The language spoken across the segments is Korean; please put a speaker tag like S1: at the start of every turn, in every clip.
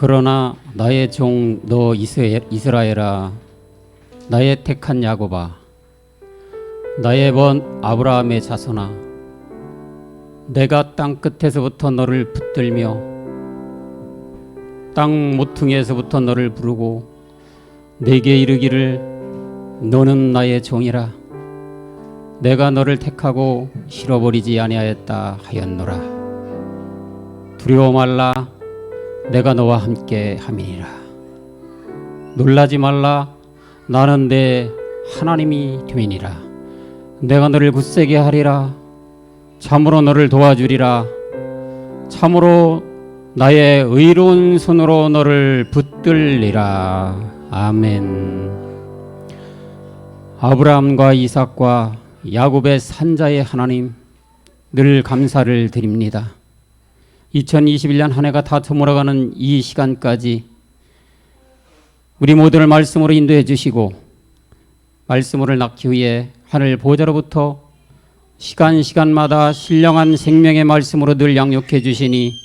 S1: 그러나 나의 종 너 이스라엘아, 나의 택한 야곱아, 나의 번 아브라함의 자손아, 내가 땅 끝에서부터 너를 붙들며 땅 모퉁이에서부터 너를 부르고 내게 이르기를 너는 나의 종이라. 내가 너를 택하고 실어버리지 아니하였다 하였노라. 두려워 말라, 내가 너와 함께 함이니라. 놀라지 말라, 나는 내 하나님이 됨이니라. 내가 너를 굳세게 하리라. 참으로 너를 도와주리라. 참으로 나의 의로운 손으로 너를 붙들리라. 아멘. 아브라함과 이삭과 야곱의 산자의 하나님, 늘 감사를 드립니다. 2021년 한 해가 다 저물어가는 이 시간까지 우리 모두를 말씀으로 인도해 주시고 말씀으로 낳기 위해 하늘 보좌로부터 시간마다 신령한 생명의 말씀으로 늘 양육해 주시니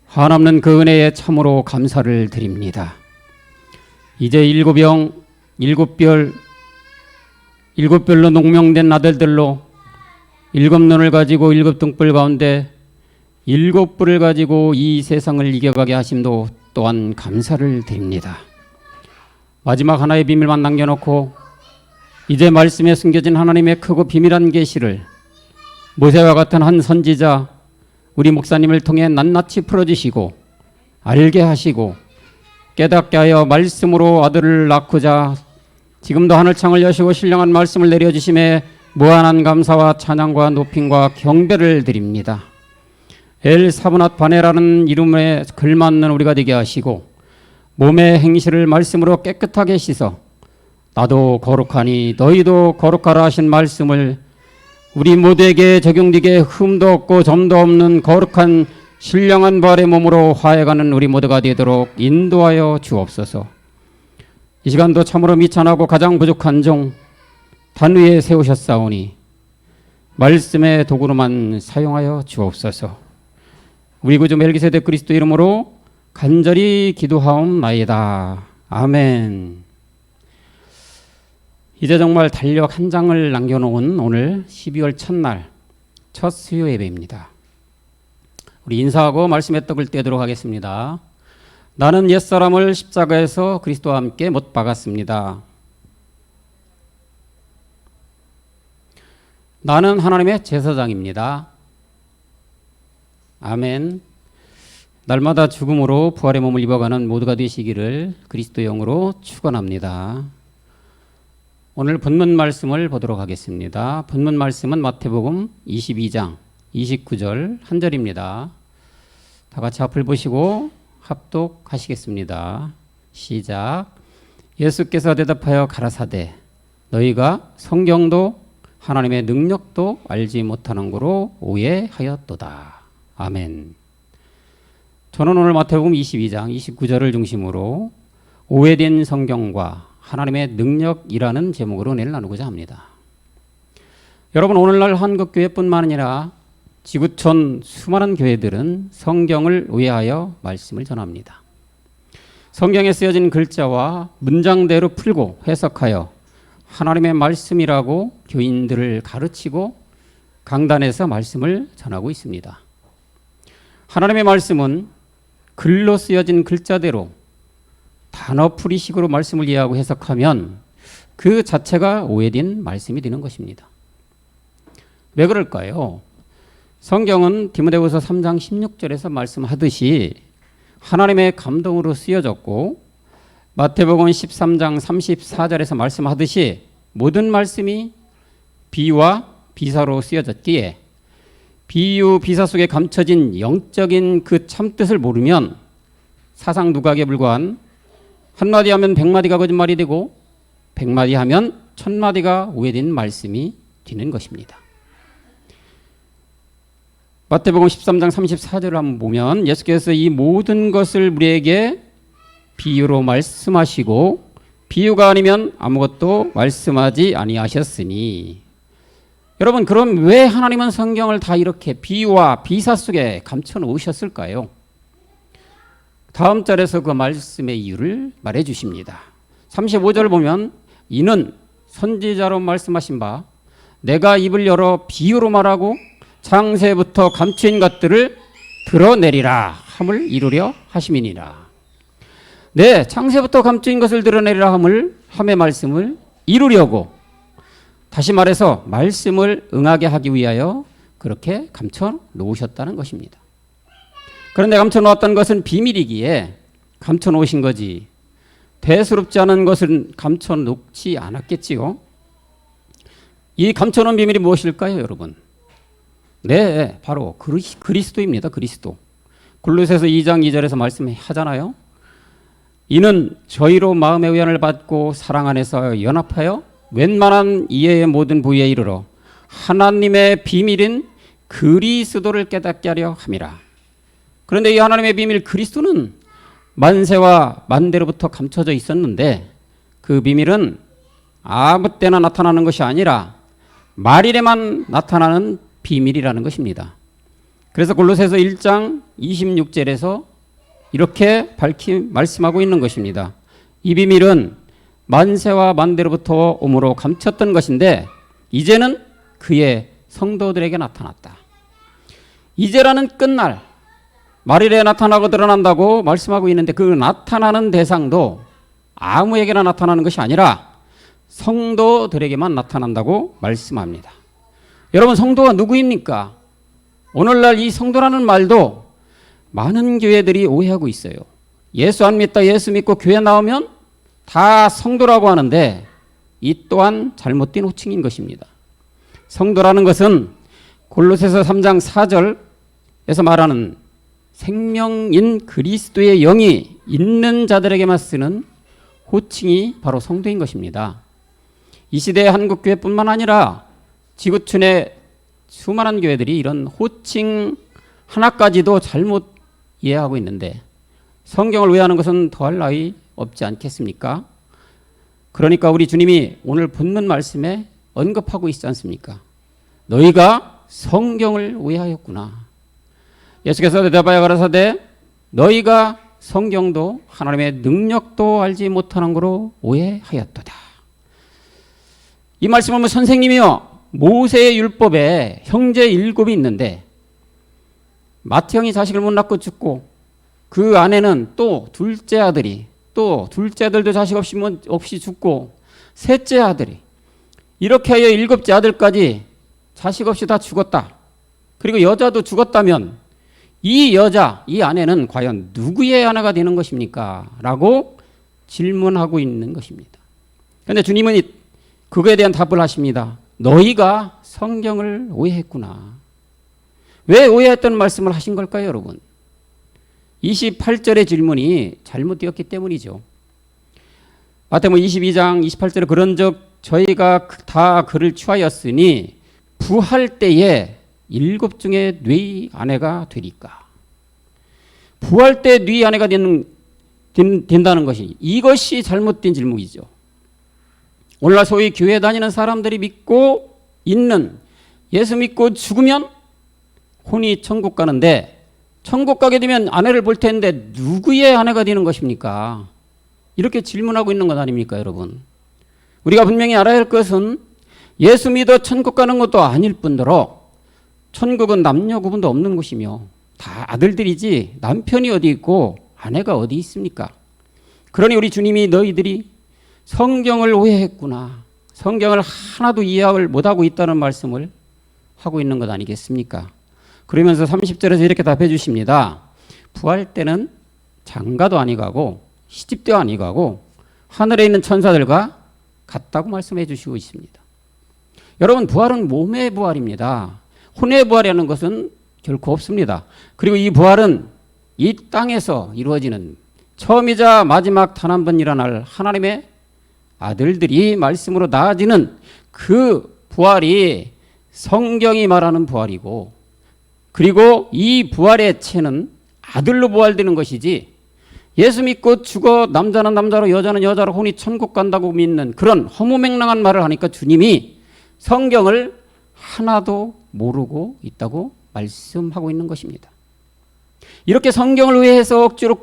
S1: 한없는 그 은혜에 참으로 감사를 드립니다. 이제 일곱 별로 농명된 아들들로 일곱 눈을 가지고 일곱 등불 가운데 일곱 불을 가지고 이 세상을 이겨가게 하심도 또한 감사를 드립니다. 마지막 하나의 비밀만 남겨놓고 이제 말씀에 숨겨진 하나님의 크고 비밀한 계시를 모세와 같은 한 선지자 우리 목사님을 통해 낱낱이 풀어주시고 알게 하시고 깨닫게 하여 말씀으로 아들을 낳고자 지금도 하늘창을 여시고 신령한 말씀을 내려주심에 무한한 감사와 찬양과 높임과 경배를 드립니다. 엘사브낫 바네라는 이름에 걸맞는 우리가 되게 하시고 몸의 행실을 말씀으로 깨끗하게 씻어 나도 거룩하니 너희도 거룩하라 하신 말씀을 우리 모두에게 적용되게 흠도 없고 점도 없는 거룩한 신령한 부활의 몸으로 화해가는 우리 모두가 되도록 인도하여 주옵소서. 이 시간도 참으로 미천하고 가장 부족한 종 단 위에 세우셨사오니 말씀의 도구로만 사용하여 주옵소서. 우리 구주 멜기세덱 그리스도 이름으로 간절히 기도하옵나이다. 아멘. 이제 정말 달력 한 장을 남겨놓은 오늘 12월 첫날 첫 수요 예배입니다. 우리 인사하고 말씀의 떡을 떼도록 하겠습니다. 나는 옛사람을 십자가에서 그리스도와 함께 못 박았습니다. 나는 하나님의 제사장입니다. 아멘. 날마다 죽음으로 부활의 몸을 입어가는 모두가 되시기를 그리스도의 영으로 축원합니다. 오늘 본문 말씀을 보도록 하겠습니다. 본문 말씀은 마태복음 22장 29절 한 절입니다. 다 같이 앞을 보시고 합독하시겠습니다. 시작. 예수께서 대답하여 가라사대 너희가 성경도 하나님의 능력도 알지 못하는 거로 오해하였도다. 아멘. 저는 오늘 마태복음 22장 29절을 중심으로 오해된 성경과 하나님의 능력이라는 제목으로 은혜를 나누고자 합니다. 여러분, 오늘날 한국교회뿐만 아니라 지구촌 수많은 교회들은 성경을 오해하여 말씀을 전합니다. 성경에 쓰여진 글자와 문장대로 풀고 해석하여 하나님의 말씀이라고 교인들을 가르치고 강단에서 말씀을 전하고 있습니다. 하나님의 말씀은 글로 쓰여진 글자대로 단어풀이식으로 말씀을 이해하고 해석하면 그 자체가 오해된 말씀이 되는 것입니다. 왜 그럴까요? 성경은 디모데후서 3장 16절에서 말씀하듯이 하나님의 감동으로 쓰여졌고 마태복음 13장 34절에서 말씀하듯이 모든 말씀이 비유와 비사로 쓰여졌기에 비유 비사 속에 감춰진 영적인 그 참뜻을 모르면 사상 누각에 불과한 한마디 하면 100마디가 거짓말이 되고 100마디 하면 1000마디가 오해된 말씀이 되는 것입니다. 마태복음 13장 34절을 한번 보면 예수께서 이 모든 것을 우리에게 비유로 말씀하시고 비유가 아니면 아무것도 말씀하지 아니하셨으니. 여러분, 그럼 왜 하나님은 성경을 다 이렇게 비유와 비사 속에 감춰 놓으셨을까요? 다음 절에서 그 말씀의 이유를 말해 주십니다. 35절 보면 이는 선지자로 말씀하신 바 내가 입을 열어 비유로 말하고 창세부터 감추인 것들을 드러내리라 함을 이루려 하심이니라. 네, 창세부터 감추인 것을 드러내리라 함의 말씀을 이루려고, 다시 말해서 말씀을 응하게 하기 위하여 그렇게 감춰 놓으셨다는 것입니다. 그런데 감춰 놓았다는 것은 비밀이기에 감춰 놓으신 거지, 대수롭지 않은 것은 감춰 놓지 않았겠지요. 이 감춰 놓은 비밀이 무엇일까요, 여러분? 네, 바로 그리스도입니다. 그리스도. 골로새서 2장 2절에서 말씀하잖아요. 이는 저희로 마음의 위안을 받고 사랑 안에서 연합하여 웬만한 이해의 모든 부위에 이르러 하나님의 비밀인 그리스도를 깨닫게 하려 함이라. 그런데 이 하나님의 비밀 그리스도는 만세와 만대로부터 감춰져 있었는데 그 비밀은 아무 때나 나타나는 것이 아니라 말일에만 나타나는 비밀이라는 것입니다. 그래서 골로새서 1장 26절에서 이렇게 말씀하고 있는 것입니다. 이 비밀은 만세와 만대로부터 오므로 감췄던 것인데 이제는 그의 성도들에게 나타났다. 이제라는 끝날 말일에 나타나고 드러난다고 말씀하고 있는데 그 나타나는 대상도 아무에게나 나타나는 것이 아니라 성도들에게만 나타난다고 말씀합니다. 여러분, 성도가 누구입니까? 오늘날 이 성도라는 말도 많은 교회들이 오해하고 있어요. 예수 안 믿다, 예수 믿고 교회 나오면 다 성도라고 하는데 이 또한 잘못된 호칭인 것입니다. 성도라는 것은 골로새서 3장 4절에서 말하는 생명인 그리스도의 영이 있는 자들에게만 쓰는 호칭이 바로 성도인 것입니다. 이 시대의 한국교회뿐만 아니라 지구촌의 수많은 교회들이 이런 호칭 하나까지도 잘못 이해하고 있는데 성경을 오해하는 것은 더할 나위 없지 않겠습니까? 그러니까 우리 주님이 오늘 본문 말씀에 언급하고 있지 않습니까? 너희가 성경을 오해하였구나. 예수께서 대답하여 가라사대 너희가 성경도 하나님의 능력도 알지 못하는 거로 오해하였도다. 이 말씀을 보면 선생님이요, 모세의 율법에 형제 7이 있는데 맏 형이 자식을 못 낳고 죽고 그 아내는 또 둘째 아들이, 또 둘째 아들도 자식 없이 죽고 셋째 아들이, 이렇게 하여 7째 아들까지 자식 없이 다 죽었다. 그리고 여자도 죽었다면 이 여자, 이 아내는 과연 누구의 아내가 되는 것입니까? 라고 질문하고 있는 것입니다. 그런데 주님은 그거에 대한 답을 하십니다. 너희가 성경을 오해했구나. 왜 오해했다는 말씀을 하신 걸까요, 여러분? 28절의 질문이 잘못되었기 때문이죠. 마태복음 22장 28절에 그런즉 저희가 다 그를 취하였으니 부할 때에 7 중에 네 아내가 되리까. 부할 때 네 아내가 된다는 것이, 이것이 잘못된 질문이죠. 오늘날 소위 교회 다니는 사람들이 믿고 있는, 예수 믿고 죽으면 혼이 천국 가는데 천국 가게 되면 아내를 볼 텐데 누구의 아내가 되는 것입니까? 이렇게 질문하고 있는 것 아닙니까, 여러분? 우리가 분명히 알아야 할 것은 예수 믿어 천국 가는 것도 아닐 뿐더러 천국은 남녀 구분도 없는 곳이며 다 아들들이지 남편이 어디 있고 아내가 어디 있습니까? 그러니 우리 주님이 너희들이 성경을 오해했구나, 성경을 하나도 이해를 못하고 있다는 말씀을 하고 있는 것 아니겠습니까? 그러면서 30절에서 이렇게 답해 주십니다. 부활 때는 장가도 아니가고 시집도 아니가고 하늘에 있는 천사들과 같다고 말씀해 주시고 있습니다. 여러분, 부활은 몸의 부활입니다. 혼의 부활이라는 것은 결코 없습니다. 그리고 이 부활은 이 땅에서 이루어지는 처음이자 마지막 단 한 번 일어날 하나님의 아들들이 말씀으로 나아지는 그 부활이 성경이 말하는 부활이고, 그리고 이 부활의 체는 아들로 부활되는 것이지 예수 믿고 죽어 남자는 남자로 여자는 여자로 혼이 천국 간다고 믿는 그런 허무맹랑한 말을 하니까 주님이 성경을 하나도 모르고 있다고 말씀하고 있는 것입니다. 이렇게 성경을 의해서 억지로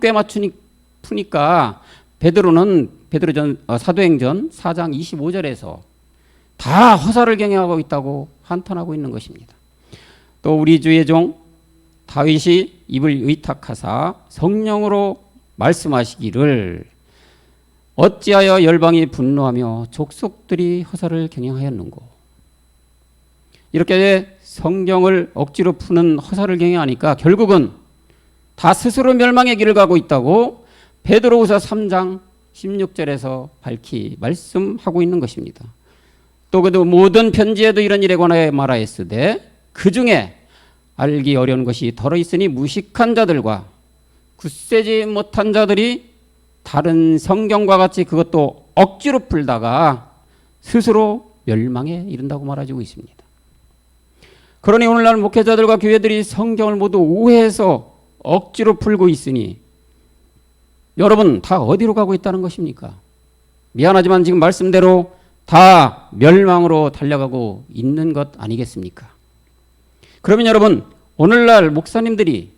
S1: 푸니까 사도행전 4장 25절에서 다 허사를 경영하고 있다고 한탄하고 있는 것입니다. 또 우리 주의 종 다윗이 입을 의탁하사 성령으로 말씀하시기를 어찌하여 열방이 분노하며 족속들이 허사를 경영하였는고. 이렇게 성경을 억지로 푸는 허사를 경영하니까 결국은 다 스스로 멸망의 길을 가고 있다고 베드로후서 3장 16절에서 밝히 말씀하고 있는 것입니다. 또 그도 모든 편지에도 이런 일에 관하여 말하였으되 그 중에 알기 어려운 것이 덜어 있으니 무식한 자들과 굳세지 못한 자들이 다른 성경과 같이 그것도 억지로 풀다가 스스로 멸망에 이른다고 말하고 있습니다. 그러니 오늘날 목회자들과 교회들이 성경을 모두 오해해서 억지로 풀고 있으니 여러분 다 어디로 가고 있다는 것입니까? 미안하지만 지금 말씀대로 다 멸망으로 달려가고 있는 것 아니겠습니까? 그러면 여러분 오늘날 목사님들이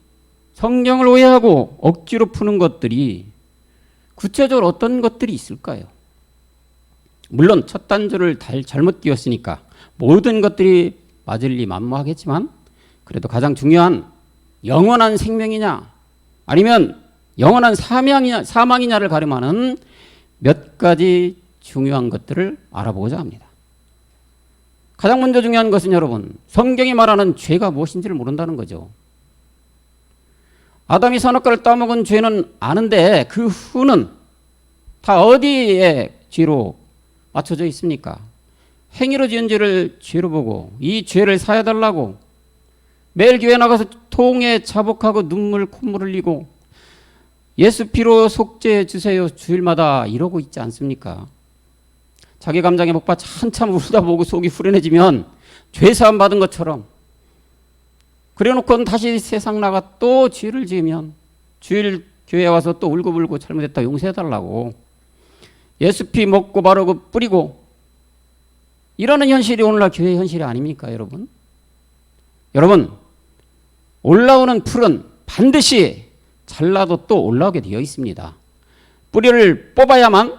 S1: 성경을 오해하고 억지로 푸는 것들이 구체적으로 어떤 것들이 있을까요? 물론 첫 단추를 잘못 끼웠으니까 모든 것들이 맞을리 만무하겠지만 그래도 가장 중요한 영원한 생명이냐 아니면 영원한 사망이냐를 가름하는 몇 가지 중요한 것들을 알아보고자 합니다. 가장 먼저 중요한 것은 여러분 성경이 말하는 죄가 무엇인지를 모른다는 거죠. 아담이 선악과를 따먹은 죄는 아는데 그 후는 다 어디에 죄로 맞춰져 있습니까? 행위로 지은 죄를 죄로 보고 이 죄를 사해달라고 매일 교회 나가서 통에 자복하고 눈물 콧물 흘리고 예수 피로 속죄해 주세요 주일마다 이러고 있지 않습니까? 자기 감정에 못 받쳐 한참 울다 보고 속이 후련해지면 죄사함 받은 것처럼 그래놓고는 다시 세상 나가 또 죄를 지으면 주일 교회 와서 또 울고불고 잘못했다 용서해달라고 예수 피 먹고 바르고 뿌리고 이러는 현실이 오늘날 교회 현실이 아닙니까 여러분? 여러분 올라오는 풀은 반드시 잘라도 또 올라오게 되어 있습니다. 뿌리를 뽑아야만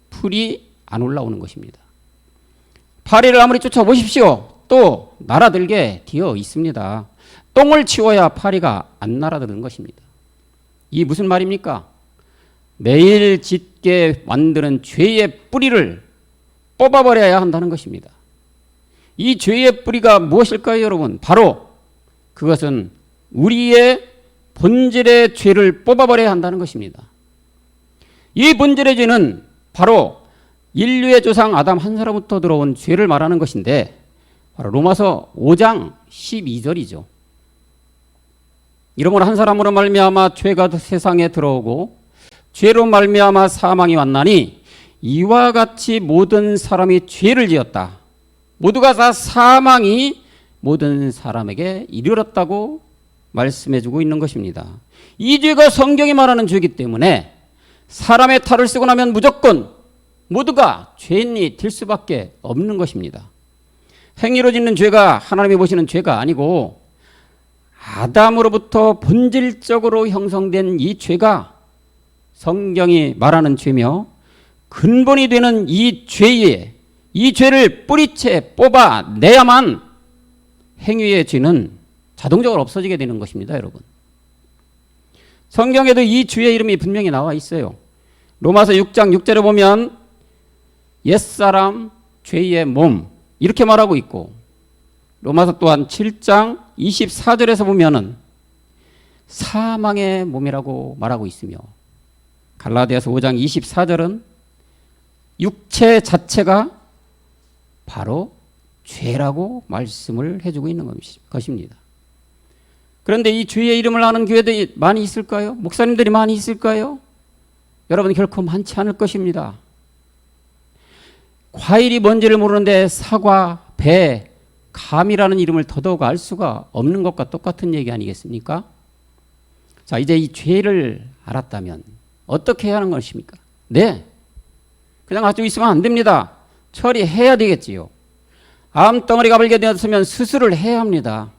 S1: 풀이 안 올라오는 것입니다. 파리를 아무리 쫓아보십시오. 또 날아들게 되어 있습니다. 똥을 치워야 파리가 안 날아드는 것입니다. 이 무슨 말입니까? 매일 짓게 만드는 죄의 뿌리를 뽑아버려야 한다는 것입니다. 이 죄의 뿌리가 무엇일까요 여러분? 바로 그것은 우리의 본질의 죄를 뽑아버려야 한다는 것입니다. 이 본질의 죄는 바로 인류의 조상 아담 한 사람부터 들어온 죄를 말하는 것인데 바로 로마서 5장 12절이죠. 이러므로 한 사람으로 말미암아 죄가 세상에 들어오고 죄로 말미암아 사망이 왔나니 이와 같이 모든 사람이 죄를 지었다. 모두가 다 사망이 모든 사람에게 이르렀다고 말씀해주고 있는 것입니다. 이 죄가 성경이 말하는 죄이기 때문에 사람의 탈을 쓰고 나면 무조건 모두가 죄인이 될 수밖에 없는 것입니다. 행위로 짓는 죄가 하나님이 보시는 죄가 아니고 아담으로부터 본질적으로 형성된 이 죄가 성경이 말하는 죄며 근본이 되는 이 죄를 뿌리채 뽑아내야만 행위의 죄는 자동적으로 없어지게 되는 것입니다, 여러분. 성경에도 이 주의 이름이 분명히 나와 있어요. 로마서 6장 6절에 보면 옛사람 죄의 몸 이렇게 말하고 있고 로마서 또한 7장 24절에서 보면은 사망의 몸이라고 말하고 있으며 갈라디아서 5장 24절은 육체 자체가 바로 죄라고 말씀을 해주고 있는 것입니다. 그런데 이 주의 이름을 아는 교회들이 많이 있을까요? 목사님들이 많이 있을까요? 여러분 결코 많지 않을 것입니다. 과일이 뭔지를 모르는데 사과, 배, 감이라는 이름을 더더욱 알 수가 없는 것과 똑같은 얘기 아니겠습니까? 자, 이제 이 죄를 알았다면 어떻게 해야 하는 것입니까? 네, 그냥 가지고 있으면 안 됩니다. 처리해야 되겠지요. 암덩어리가 벌게 되었으면 수술을 해야 합니다.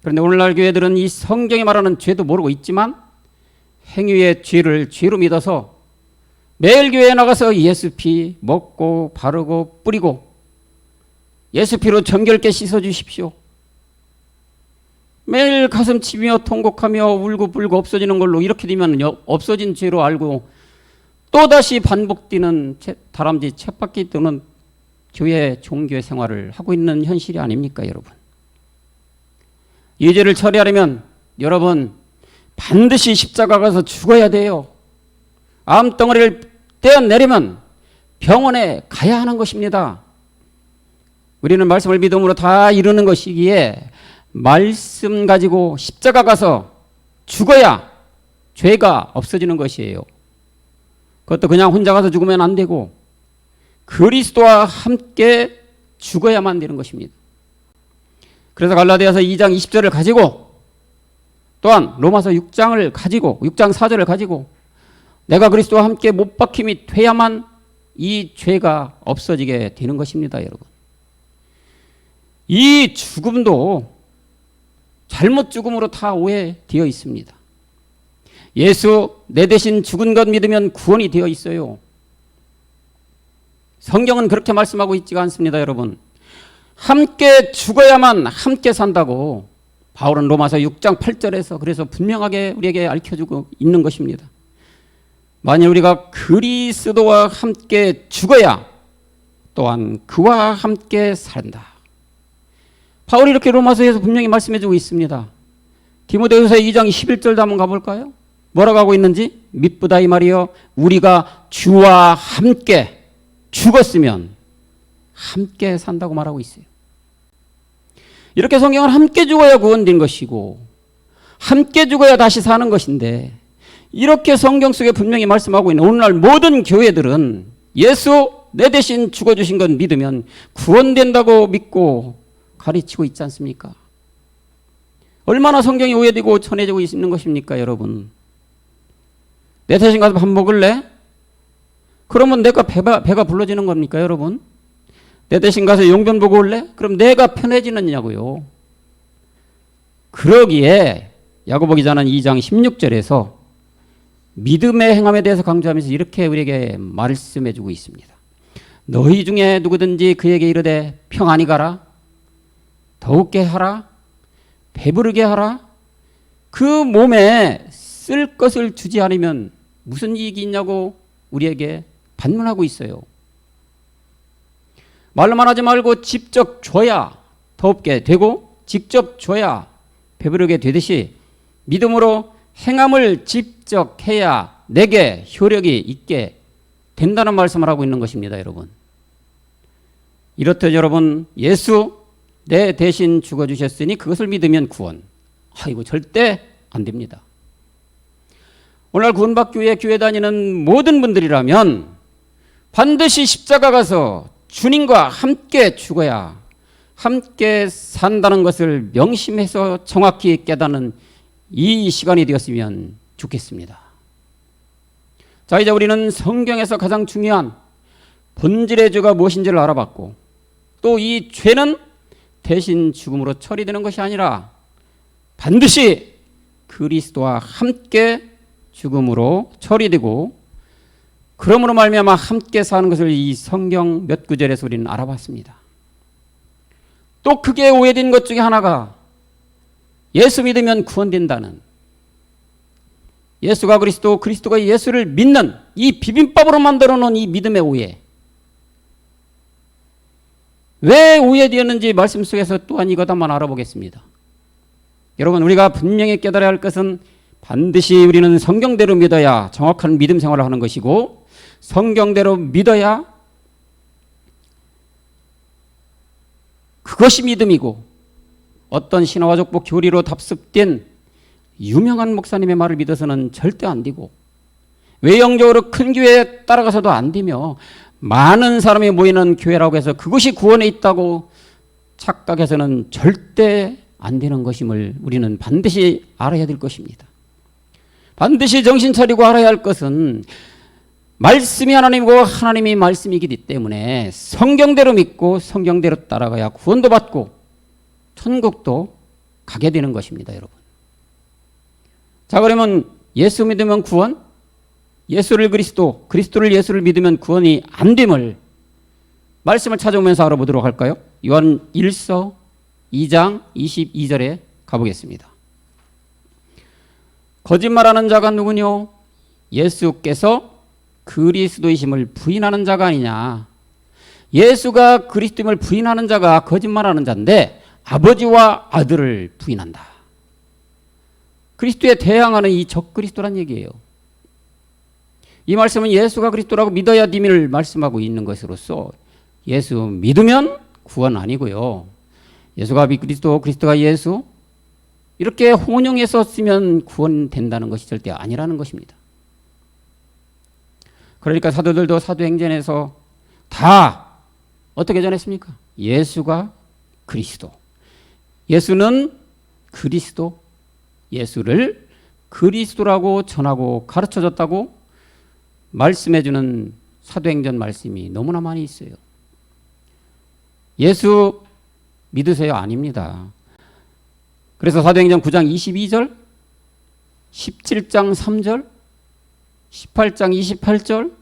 S1: 그런데 오늘날 교회들은 이 성경이 말하는 죄도 모르고 있지만 행위의 죄를 죄로 믿어서 매일 교회에 나가서 예수 피 먹고 바르고 뿌리고 예수 피로 정결케 씻어주십시오. 매일 가슴 치며 통곡하며 울고불고 없어지는 걸로 이렇게 되면 없어진 죄로 알고 또다시 반복되는 다람쥐 쳇바퀴 도는 교회 종교 생활을 하고 있는 현실이 아닙니까 여러분? 이 죄를 처리하려면 여러분 반드시 십자가 가서 죽어야 돼요. 암덩어리를 떼어내려면 병원에 가야 하는 것입니다. 우리는 말씀을 믿음으로 다 이루는 것이기에 말씀 가지고 십자가 가서 죽어야 죄가 없어지는 것이에요. 그것도 그냥 혼자 가서 죽으면 안 되고 그리스도와 함께 죽어야만 되는 것입니다. 그래서 갈라디아서 2장 20절을 가지고 또한 로마서 6장을 가지고 6장 4절을 가지고 내가 그리스도와 함께 못 박힘이 돼야만 이 죄가 없어지게 되는 것입니다. 여러분, 이 죽음도 잘못 죽음으로 다 오해되어 있습니다. 예수 내 대신 죽은 것 믿으면 구원이 되어 있어요. 성경은 그렇게 말씀하고 있지가 않습니다. 여러분, 함께 죽어야만 함께 산다고 바울은 로마서 6장 8절에서 그래서 분명하게 우리에게 알려주고 있는 것입니다. 만일 우리가 그리스도와 함께 죽어야 또한 그와 함께 산다. 바울이 이렇게 로마서에서 분명히 말씀해주고 있습니다. 디모데후서 2장 11절도 한번 가볼까요? 뭐라고 하고 있는지 밉보다 이 말이요 우리가 주와 함께 죽었으면 함께 산다고 말하고 있어요. 이렇게 성경은 함께 죽어야 구원된 것이고 함께 죽어야 다시 사는 것인데 이렇게 성경 속에 분명히 말씀하고 있는 오늘날 모든 교회들은 예수 내 대신 죽어주신 것 믿으면 구원된다고 믿고 가르치고 있지 않습니까? 얼마나 성경이 오해되고 전해지고 있는 것입니까 여러분? 내 대신 가서 밥 먹을래? 그러면 내가 배가 불러지는 겁니까 여러분? 내 대신 가서 용변 보고 올래? 그럼 내가 편해지느냐고요. 그러기에 야고보 기자는 2장 16절에서 믿음의 행함에 대해서 강조하면서 이렇게 우리에게 말씀해 주고 있습니다. 너희 중에 누구든지 그에게 이르되 평안히 가라 더욱게 하라 배부르게 하라 그 몸에 쓸 것을 주지 않으면 무슨 이익이 있냐고 우리에게 반문하고 있어요. 말로만 하지 말고 직접 줘야 더욱게 되고 직접 줘야 배부르게 되듯이 믿음으로 행함을 직접 해야 내게 효력이 있게 된다는 말씀을 하고 있는 것입니다. 여러분, 이렇듯 여러분 예수 내 대신 죽어주셨으니 그것을 믿으면 구원. 이거 절대 안 됩니다. 오늘 구원받기 교회 다니는 모든 분들이라면 반드시 십자가 가서 주님과 함께 죽어야 함께 산다는 것을 명심해서 정확히 깨닫는 이 시간이 되었으면 좋겠습니다. 자, 이제 우리는 성경에서 가장 중요한 본질의 죄가 무엇인지를 알아봤고 또 이 죄는 대신 죽음으로 처리되는 것이 아니라 반드시 그리스도와 함께 죽음으로 처리되고 그러므로 말미암아 함께 사는 것을 이 성경 몇 구절에서 우리는 알아봤습니다. 또 크게 오해된 것 중에 하나가 예수 믿으면 구원된다는 예수가 그리스도 그리스도가 예수를 믿는 이 비빔밥으로 만들어 놓은 이 믿음의 오해. 왜 오해되었는지 말씀 속에서 또한 이것 한번 알아보겠습니다. 여러분, 우리가 분명히 깨달아야 할 것은 반드시 우리는 성경대로 믿어야 정확한 믿음 생활을 하는 것이고 성경대로 믿어야 그것이 믿음이고 어떤 신화와 족보 교리로 답습된 유명한 목사님의 말을 믿어서는 절대 안 되고 외형적으로 큰 교회에 따라가서도 안 되며 많은 사람이 모이는 교회라고 해서 그것이 구원에 있다고 착각해서는 절대 안 되는 것임을 우리는 반드시 알아야 될 것입니다. 반드시 정신 차리고 알아야 할 것은 말씀이 하나님이고 하나님이 말씀이기 때문에 성경대로 믿고 성경대로 따라가야 구원도 받고 천국도 가게 되는 것입니다, 여러분. 자, 그러면 예수 믿으면 구원? 예수를 그리스도, 그리스도를 예수를 믿으면 구원이 안 됨을 말씀을 찾아오면서 알아보도록 할까요? 요한 1서 2장 22절에 가보겠습니다. 거짓말하는 자가 누구뇨? 예수께서 그리스도이심을 부인하는 자가 아니냐. 예수가 그리스도임을 부인하는 자가 거짓말하는 자인데 아버지와 아들을 부인한다. 그리스도에 대항하는 이 적그리스도란 얘기예요. 이 말씀은 예수가 그리스도라고 믿어야 됨을 말씀하고 있는 것으로서 예수 믿으면 구원 아니고요. 예수가 그리스도, 그리스도가 예수 이렇게 혼용해서 쓰면 구원된다는 것이 절대 아니라는 것입니다. 그러니까 사도들도 사도행전에서 다 어떻게 전했습니까? 예수가 그리스도. 예수는 그리스도. 예수를 그리스도라고 전하고 가르쳐줬다고 말씀해주는 사도행전 말씀이 너무나 많이 있어요. 예수 믿으세요? 아닙니다. 그래서 사도행전 9장 22절, 17장 3절, 18장 28절,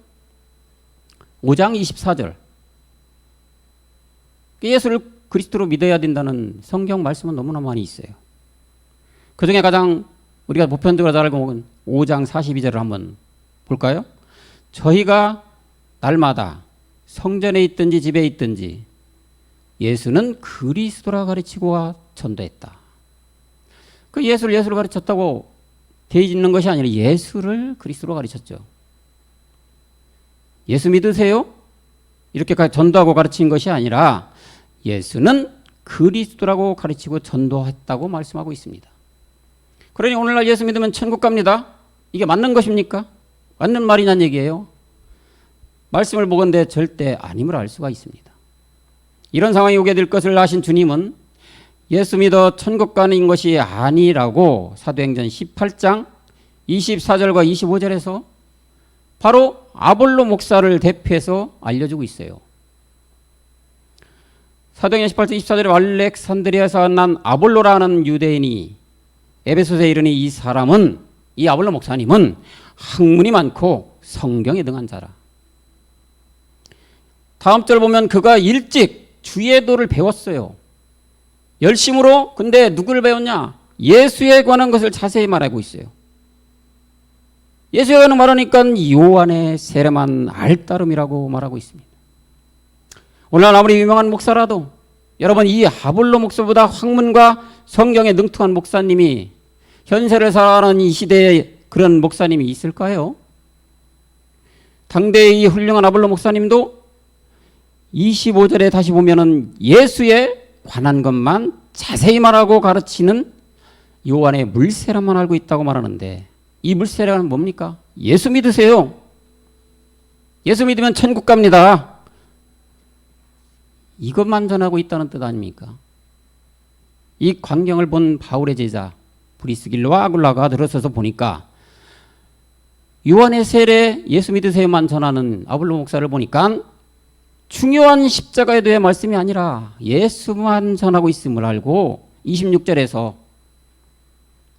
S1: 5장 24절 예수를 그리스도로 믿어야 된다는 성경 말씀은 너무나 많이 있어요. 그 중에 가장 우리가 보편적으로 잘 알고 있는 5장 42절을 한번 볼까요? 저희가 날마다 성전에 있든지 집에 있든지 예수는 그리스도라 가르치고 전도했다. 그 예수를 가르쳤다고 되어 있는 것이 아니라 예수를 그리스도로 가르쳤죠. 예수 믿으세요? 이렇게 전도하고 가르친 것이 아니라 예수는 그리스도라고 가르치고 전도했다고 말씀하고 있습니다. 그러니 오늘날 예수 믿으면 천국 갑니다. 이게 맞는 것입니까? 맞는 말이냐는 얘기예요. 말씀을 보건대 절대 아님을 알 수가 있습니다. 이런 상황이 오게 될 것을 아신 주님은 예수 믿어 천국 가는 것이 아니라고 사도행전 18장 24절과 25절에서 바로 아볼로 목사를 대표해서 알려주고 있어요. 사도행전 18장 24절에 알렉산드리아에서 난 아볼로라는 유대인이 에베소서에 이르니 이 사람은 이 아볼로 목사님은 학문이 많고 성경에 등한 자라. 다음 절 보면 그가 일찍 주의 도를 배웠어요. 열심으로. 근데 누구를 배웠냐? 예수에 관한 것을 자세히 말하고 있어요. 예수에 관한 말하니까 요한의 세례만 알따름이라고 말하고 있습니다. 오늘날 아무리 유명한 목사라도 여러분 이 아볼로 목사보다 학문과 성경에 능통한 목사님이 현세를 살아가는 이 시대에 그런 목사님이 있을까요? 당대의 이 훌륭한 아볼로 목사님도 25절에 다시 보면은 예수에 관한 것만 자세히 말하고 가르치는 요한의 물세례만 알고 있다고 말하는데 이 물세례는 뭡니까? 예수 믿으세요. 예수 믿으면 천국 갑니다. 이것만 전하고 있다는 뜻 아닙니까? 이 광경을 본 바울의 제자 브리스길라와 아굴라가 들어서서 보니까 요한의 세례 예수 믿으세요만 전하는 아볼로 목사를 보니까 중요한 십자가에 대해 말씀이 아니라 예수만 전하고 있음을 알고 26절에서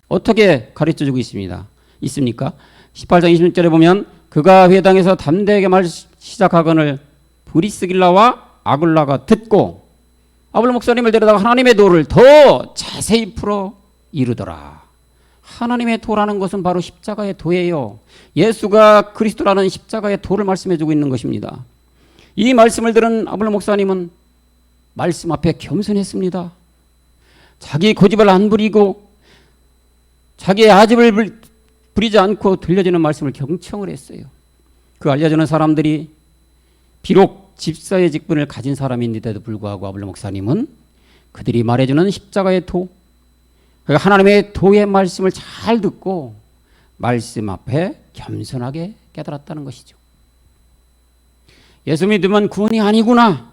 S1: 어떻게 가르쳐주고 있습니까? 18장 26절에 보면 그가 회당에서 담대하게 말 시작하거늘 브리스길라와 아굴라가 듣고 아볼로 목사님을 데려다가 하나님의 도를 더 자세히 풀어 이르더라. 하나님의 도라는 것은 바로 십자가의 도예요. 예수가 그리스도라는 십자가의 도를 말씀해주고 있는 것입니다. 이 말씀을 들은 아볼로 목사님은 말씀 앞에 겸손했습니다. 자기 고집을 안 부리고 자기의 아집을 부리지 않고 들려지는 말씀을 경청을 했어요. 그 알려주는 사람들이 비록 집사의 직분을 가진 사람인데도 불구하고 아볼로 목사님은 그들이 말해주는 십자가의 도, 하나님의 도의 말씀을 잘 듣고 말씀 앞에 겸손하게 깨달았다는 것이죠. 예수 믿으면 구원이 아니구나.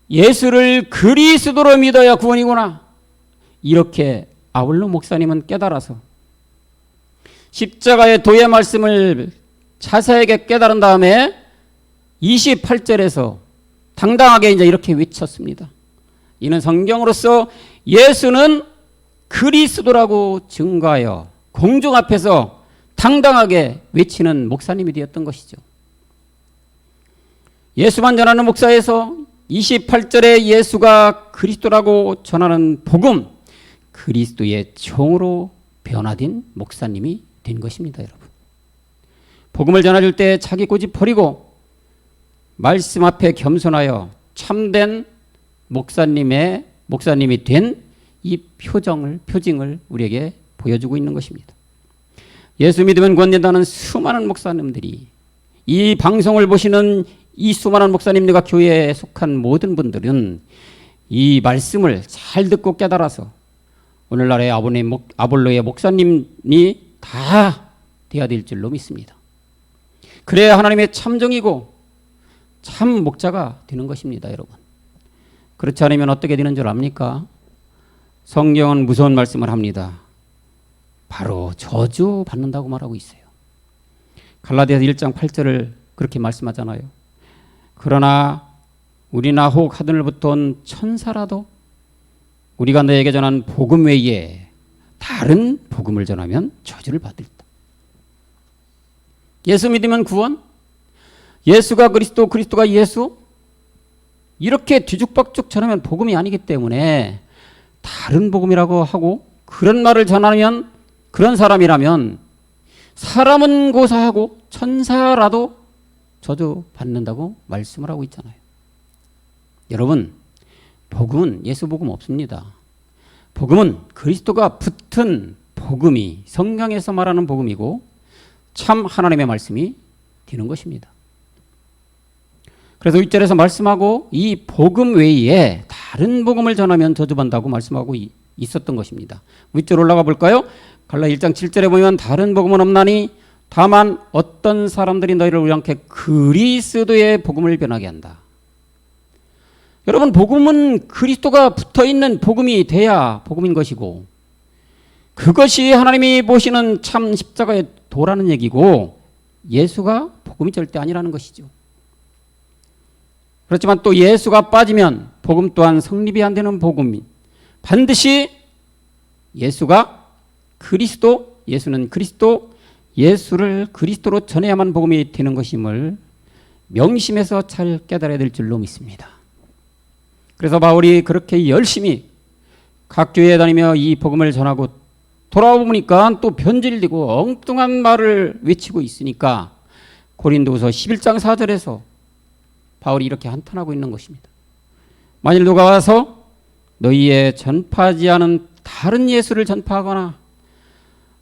S1: 예수를 그리스도로 믿어야 구원이구나. 이렇게 아볼로 목사님은 깨달아서 십자가의 도의 말씀을 자세하게 깨달은 다음에 28절에서 당당하게 이제 이렇게 외쳤습니다. 이는 성경으로서 예수는 그리스도라고 증거하여 공众앞에서 당당하게 외치는 목사님이 되었던 것이죠. 예수만 전하는 목사에서 28절에 예수가 그리스도라고 전하는 복음, 그리스도의 종으로 변화된 목사님이 된 것입니다, 여러분. 복음을 전해줄 때 자기 고집 버리고 말씀 앞에 겸손하여 참된 목사님이 된 이 표징을 우리에게 보여주고 있는 것입니다. 예수 믿으면 구원된다는 수많은 목사님들이, 이 방송을 보시는 이 수많은 목사님들과 교회에 속한 모든 분들은 이 말씀을 잘 듣고 깨달아서 오늘날의 아볼로의 목사님이 다 되어야 될 줄로 믿습니다. 그래야 하나님의 참종이고 참 목자가 되는 것입니다, 여러분. 그렇지 않으면 어떻게 되는 줄 압니까? 성경은 무서운 말씀을 합니다. 바로 저주받는다고 말하고 있어요. 갈라디아서 1장 8절을 그렇게 말씀하잖아요. 그러나 우리나 혹 하늘로부터 온 천사라도 우리가 너에게 전한 복음 외에 다른 복음을 전하면 저주를 받을다. 예수 믿으면 구원? 예수가 그리스도, 그리스도가 예수? 이렇게 뒤죽박죽 전하면 복음이 아니기 때문에 다른 복음이라고 하고 그런 말을 전하면, 그런 사람이라면 사람은 고사하고 천사라도 저주받는다고 말씀을 하고 있잖아요. 여러분, 복음은 예수 복음 없습니다. 복음은 그리스도가 붙은 복음이 성경에서 말하는 복음이고 참 하나님의 말씀이 되는 것입니다. 그래서 1절에서 말씀하고 이 복음 외에 다른 복음을 전하면 저주받는다고 말씀하고 있었던 것입니다. 윗줄 올라가 볼까요? 갈라 1장 7절에 보면 다른 복음은 없나니 다만 어떤 사람들이 너희를 우연케 그리스도의 복음을 변하게 한다. 여러분, 복음은 그리스도가 붙어있는 복음이 돼야 복음인 것이고 그것이 하나님이 보시는 참 십자가의 도라는 얘기고 예수가 복음이 절대 아니라는 것이죠. 그렇지만 또 예수가 빠지면 복음 또한 성립이 안 되는 복음이 반드시 예수가 그리스도, 예수는 그리스도, 예수를 그리스도로 전해야만 복음이 되는 것임을 명심해서 잘 깨달아야 될 줄로 믿습니다. 그래서 바울이 그렇게 열심히 각 교회에 다니며 이 복음을 전하고 돌아와 보니까 또 변질되고 엉뚱한 말을 외치고 있으니까 고린도후서 11장 4절에서 바울이 이렇게 한탄하고 있는 것입니다. 만일 누가 와서 너희의 전파하지 않은 다른 예수를 전파하거나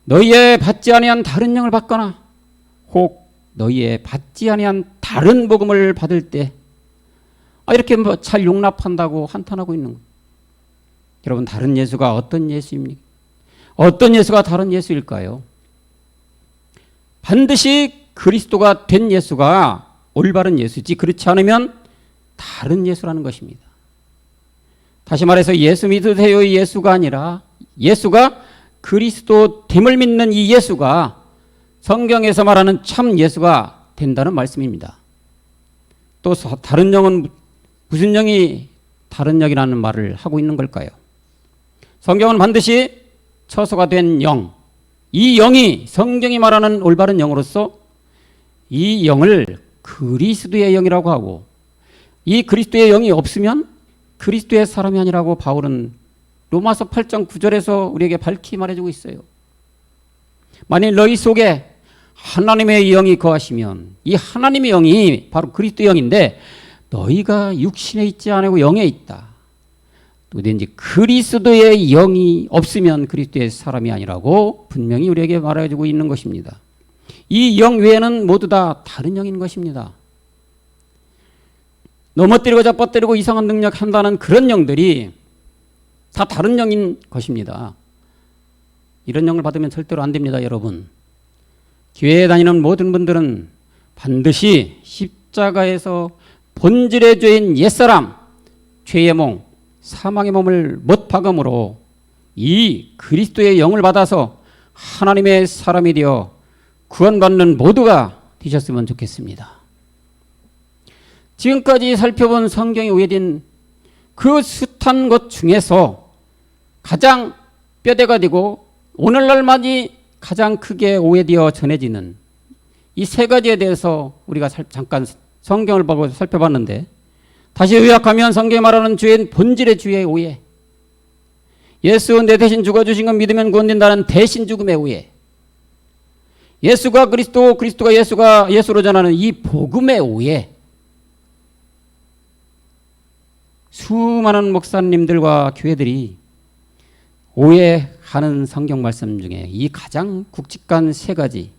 S1: 너희의 받지 아니한 다른 영을 받거나 혹 너희의 받지 아니한 다른 복음을 받을 때 이렇게 잘 용납한다고 한탄하고 있는 거예요. 여러분, 다른 예수가 어떤 예수입니까? 어떤 예수가 다른 예수일까요? 반드시 그리스도가 된 예수가 올바른 예수지 그렇지 않으면 다른 예수라는 것입니다. 다시 말해서 예수 믿으세요의 예수가 아니라 예수가 그리스도 됨을 믿는 이 예수가 성경에서 말하는 참 예수가 된다는 말씀입니다. 또 다른 영은 무슨 영이 다른 영이라는 말을 하고 있는 걸까요? 성경은 반드시 처소가 된 영, 이 영이 성경이 말하는 올바른 영으로서 이 영을 그리스도의 영이라고 하고 이 그리스도의 영이 없으면 그리스도의 사람이 아니라고 바울은 로마서 8장 9절에서 우리에게 밝히 말해주고 있어요. 만일 너희 속에 하나님의 영이 거하시면 이 하나님의 영이 바로 그리스도의 영인데 너희가 육신에 있지 않고 영에 있다. 또든지 그리스도의 영이 없으면 그리스도의 사람이 아니라고 분명히 우리에게 말해주고 있는 것입니다. 이 영 외에는 모두 다 다른 영인 것입니다. 넘어뜨리고 잡아뜨리고 이상한 능력 한다는 그런 영들이 다 다른 영인 것입니다. 이런 영을 받으면 절대로 안 됩니다, 여러분. 교회에 다니는 모든 분들은 반드시 십자가에서 본질의 죄인 옛사람, 죄의 몸, 사망의 몸을 못 박음으로 이 그리스도의 영을 받아서 하나님의 사람이 되어 구원받는 모두가 되셨으면 좋겠습니다. 지금까지 살펴본 성경에 우회된 그 숱한 것 중에서 가장 뼈대가 되고 오늘날만이 가장 크게 오해되어 전해지는 이 세 가지에 대해서 우리가 잠깐 성경을 보고 살펴봤는데, 다시 요약하면 성경이 말하는 주의 본질의 주의 오해, 예수 내 대신 죽어주신 것 믿으면 구원된다는 대신 죽음의 오해, 예수가 그리스도, 그리스도가 예수가 예수로 전하는 이 복음의 오해, 수많은 목사님들과 교회들이 오해하는 성경 말씀 중에 이 가장 굵직한 세 가지,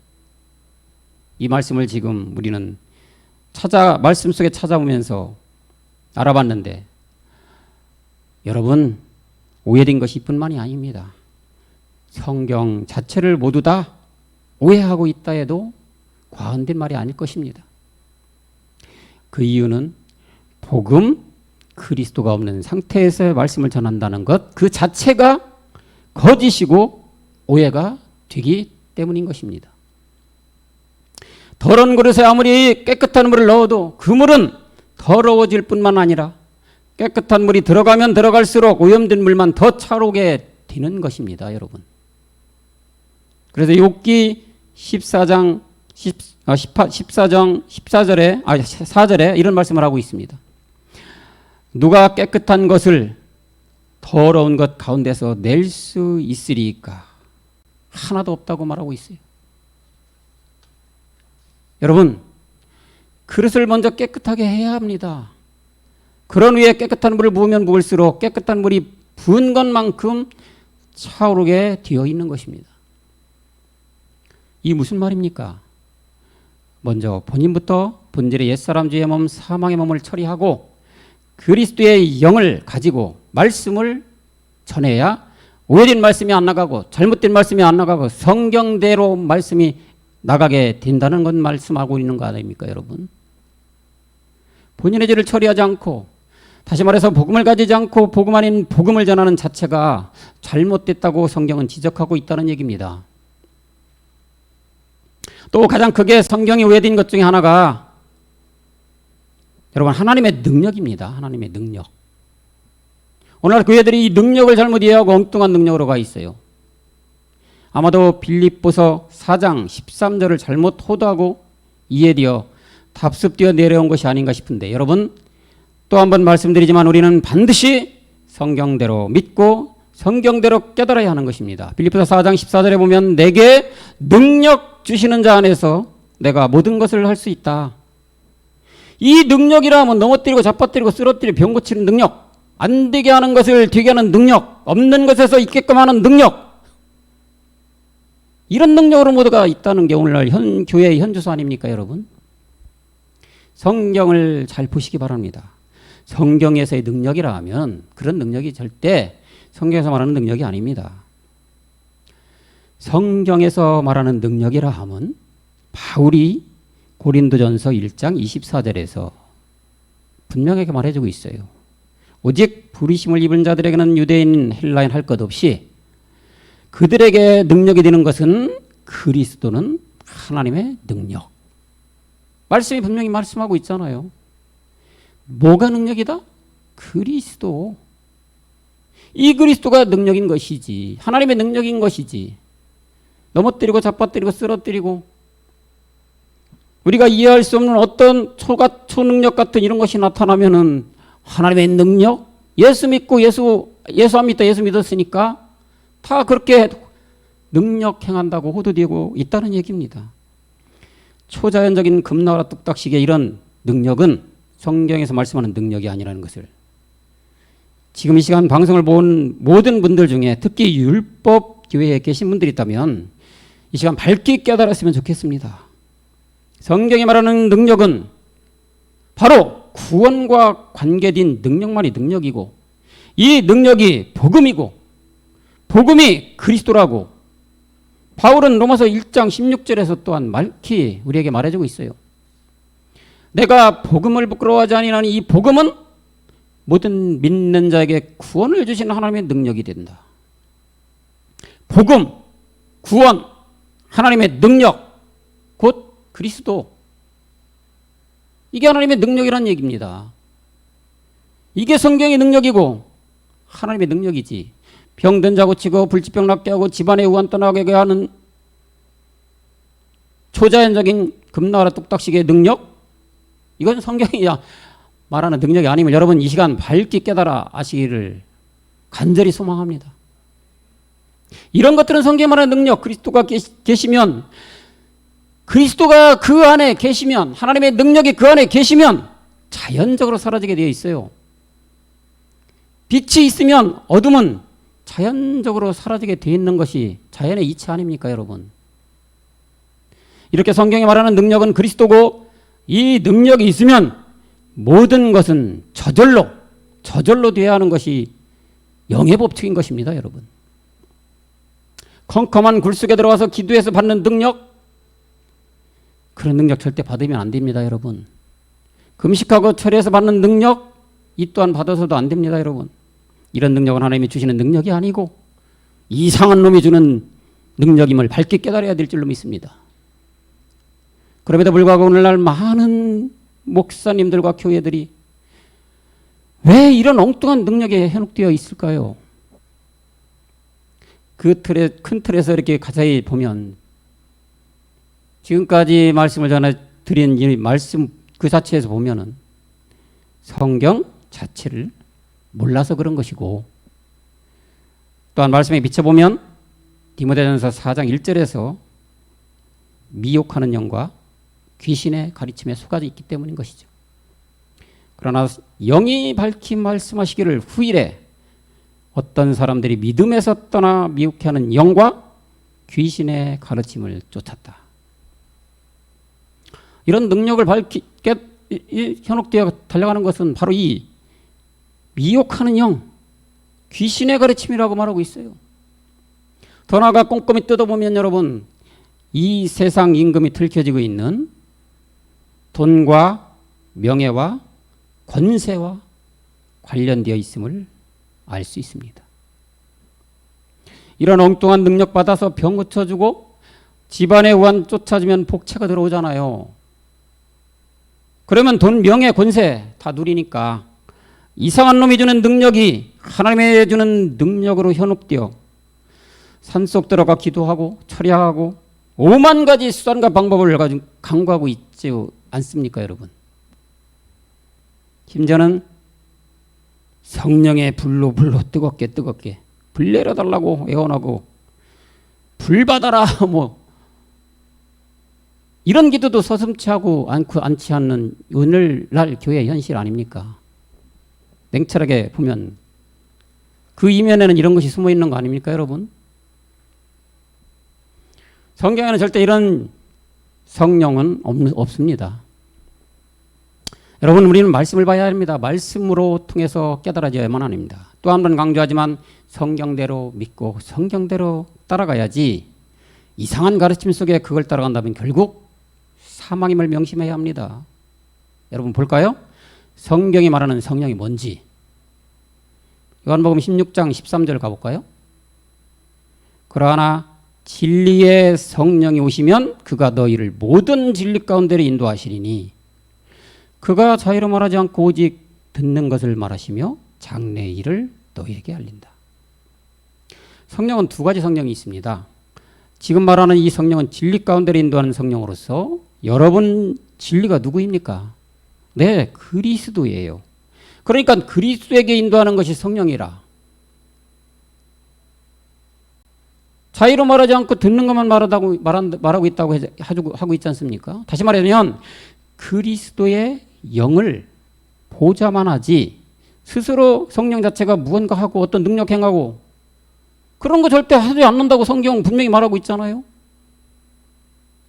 S1: 이 말씀을 지금 우리는 말씀 속에 찾아보면서 알아봤는데, 여러분, 오해된 것이 뿐만이 아닙니다. 성경 자체를 모두 다 오해하고 있다 해도 과언된 말이 아닐 것입니다. 그 이유는 복음, 그리스도가 없는 상태에서 말씀을 전한다는 것 그 자체가 거짓이고 오해가 되기 때문인 것입니다. 더러운 그릇에 아무리 깨끗한 물을 넣어도 그 물은 더러워질 뿐만 아니라 깨끗한 물이 들어가면 들어갈수록 오염된 물만 더 차오르게 되는 것입니다, 여러분. 그래서 욥기 14장 4절에 이런 말씀을 하고 있습니다. 누가 깨끗한 것을 더러운 것 가운데서 낼 수 있으리까? 하나도 없다고 말하고 있어요. 여러분, 그릇을 먼저 깨끗하게 해야 합니다. 그런 위에 깨끗한 물을 부으면 부을수록 깨끗한 물이 부은 것만큼 차오르게 되어 있는 것입니다. 이 무슨 말입니까? 먼저 본인부터 본질의 옛사람 죄의 몸, 사망의 몸을 처리하고 그리스도의 영을 가지고 말씀을 전해야 오해된 말씀이 안 나가고 잘못된 말씀이 안 나가고 성경대로 말씀이 나가게 된다는 건 말씀하고 있는 거 아닙니까, 여러분? 본인의 죄를 처리하지 않고, 다시 말해서 복음을 가지지 않고 복음 아닌 복음을 전하는 자체가 잘못됐다고 성경은 지적하고 있다는 얘기입니다. 또 가장 크게 성경이 오해된 것 중에 하나가 여러분 하나님의 능력입니다. 하나님의 능력. 오늘날 교회들이 이 능력을 잘못 이해하고 엉뚱한 능력으로 가 있어요. 아마도 빌립보서 4장 13절을 잘못 호도하고 이해되어 답습되어 내려온 것이 아닌가 싶은데, 여러분 또 한 번 말씀드리지만 우리는 반드시 성경대로 믿고 성경대로 깨달아야 하는 것입니다. 빌립보서 4장 14절에 보면 내게 능력 주시는 자 안에서 내가 모든 것을 할 수 있다. 이 능력이라면 넘어뜨리고 잡아뜨리고 쓰러뜨리고 병 고치는 능력, 안 되게 하는 것을 되게 하는 능력, 없는 것에서 있게끔 하는 능력, 이런 능력으로 모두가 있다는 게 오늘날 교회의 현주소 아닙니까, 여러분? 성경을 잘 보시기 바랍니다. 성경에서의 능력이라 하면 그런 능력이 절대 성경에서 말하는 능력이 아닙니다. 성경에서 말하는 능력이라 하면 바울이 고린도전서 1장 24절에서 분명하게 말해주고 있어요. 오직 부르심을 입은 자들에게는 유대인 헬라인 할 것 없이 그들에게 능력이 되는 것은 그리스도는 하나님의 능력. 말씀이 분명히 말씀하고 있잖아요. 뭐가 능력이다? 그리스도. 이 그리스도가 능력인 것이지, 하나님의 능력인 것이지. 넘어뜨리고 잡아뜨리고 쓰러뜨리고 우리가 이해할 수 없는 어떤 초능력 같은 이런 것이 나타나면은 하나님의 능력, 예수 믿고 예수 안 믿다 예수 믿었으니까 다 그렇게 능력 행한다고 호도되고 있다는 얘기입니다. 초자연적인 금나라 뚝딱식의 이런 능력은 성경에서 말씀하는 능력이 아니라는 것을 지금 이 시간 방송을 본 모든 분들 중에 특히 율법 교회에 계신 분들이 있다면 이 시간 밝게 깨달았으면 좋겠습니다. 성경이 말하는 능력은 바로 구원과 관계된 능력만이 능력이고, 이 능력이 복음이고 복음이 그리스도라고 바울은 로마서 1장 16절에서 또한 말키 우리에게 말해주고 있어요. 내가 복음을 부끄러워하지 아니하니 이 복음은 모든 믿는 자에게 구원을 주시는 하나님의 능력이 된다. 복음, 구원, 하나님의 능력, 곧 그리스도. 이게 하나님의 능력이라는 얘기입니다. 이게 성경의 능력이고 하나님의 능력이지. 병든 자 고치고 불치병 낫게 하고 집안의 우환 떠나게 하는 초자연적인 금나라 뚝딱식의 능력? 이건 성경이 말하는 능력이 아니면 여러분 이 시간 밝게 깨달아 아시기를 간절히 소망합니다. 이런 것들은 성경이 말하는 능력, 그리스도가 계시면, 그리스도가 그 안에 계시면, 하나님의 능력이 그 안에 계시면 자연적으로 사라지게 되어 있어요. 빛이 있으면 어둠은 자연적으로 사라지게 되어 있는 것이 자연의 이치 아닙니까, 여러분? 이렇게 성경이 말하는 능력은 그리스도고, 이 능력이 있으면 모든 것은 저절로 되어야 하는 것이 영의 법칙인 것입니다, 여러분. 컴컴한 굴 속에 들어가서 기도해서 받는 능력, 그런 능력 절대 받으면 안 됩니다, 여러분. 금식하고 철회해서 받는 능력, 이 또한 받아서도 안 됩니다, 여러분. 이런 능력은 하나님이 주시는 능력이 아니고 이상한 놈이 주는 능력임을 밝게 깨달아야 될 줄로 믿습니다. 그럼에도 불구하고 오늘날 많은 목사님들과 교회들이 왜 이런 엉뚱한 능력에 현혹되어 있을까요? 그 큰 틀에서 이렇게 가사히 보면 지금까지 말씀을 전해드린 이 말씀 그 자체에서 보면은 성경 자체를 몰라서 그런 것이고, 또한 말씀에 비춰보면 디모데전서 4장 1절에서 미혹하는 영과 귀신의 가르침에 속아져 있기 때문인 것이죠. 그러나 영이 밝히 말씀하시기를 후일에 어떤 사람들이 믿음에서 떠나 미혹하는 영과 귀신의 가르침을 쫓았다. 이런 능력을 밝히 현혹되어 달려가는 것은 바로 이 미혹하는 영, 귀신의 가르침이라고 말하고 있어요. 더 나아가 꼼꼼히 뜯어보면 여러분, 이 세상 임금이 들켜지고 있는 돈과 명예와 권세와 관련되어 있음을 알 수 있습니다. 이런 엉뚱한 능력 받아서 병 고쳐주고 집안의 우환 쫓아주면 복채가 들어오잖아요. 그러면 돈, 명예, 권세 다 누리니까 이상한 놈이 주는 능력이 하나님의 주는 능력으로 현혹되어 산속 들어가 기도하고 철야하고 5만 가지 수단과 방법을 가지고 강구하고 있지 않습니까, 여러분? 심지어는 성령의 불로 뜨겁게 불 내려달라고 애원하고 불 받아라 뭐 이런 기도도 서슴지 하고 않지 않는 오늘날 교회의 현실 아닙니까? 냉철하게 보면 그 이면에는 이런 것이 숨어 있는 거 아닙니까, 여러분? 성경에는 절대 이런 성령은 없습니다. 여러분, 우리는 말씀을 봐야 합니다. 말씀으로 통해서 깨달아져야만 합니다. 또 한 번 강조하지만 성경대로 믿고 성경대로 따라가야지 이상한 가르침 속에 그걸 따라간다면 결국 사망임을 명심해야 합니다. 여러분 볼까요? 성경이 말하는 성령이 뭔지. 요한복음 16장 13절 가볼까요? 그러나 진리의 성령이 오시면 그가 너희를 모든 진리 가운데로 인도하시리니 그가 자유로 말하지 않고 오직 듣는 것을 말하시며 장래의 일을 너희에게 알린다. 성령은 두 가지 성령이 있습니다. 지금 말하는 이 성령은 진리 가운데로 인도하는 성령으로서 여러분 진리가 누구입니까? 네, 그리스도예요. 그러니까 그리스도에게 인도하는 것이 성령이라. 자유로 말하지 않고 듣는 것만 말하고 있다고 하고 있지 않습니까? 다시 말하면 그리스도의 영을 보자만 하지 스스로 성령 자체가 무언가 하고 어떤 능력 행하고 그런 거 절대 하지 않는다고 성경 분명히 말하고 있잖아요.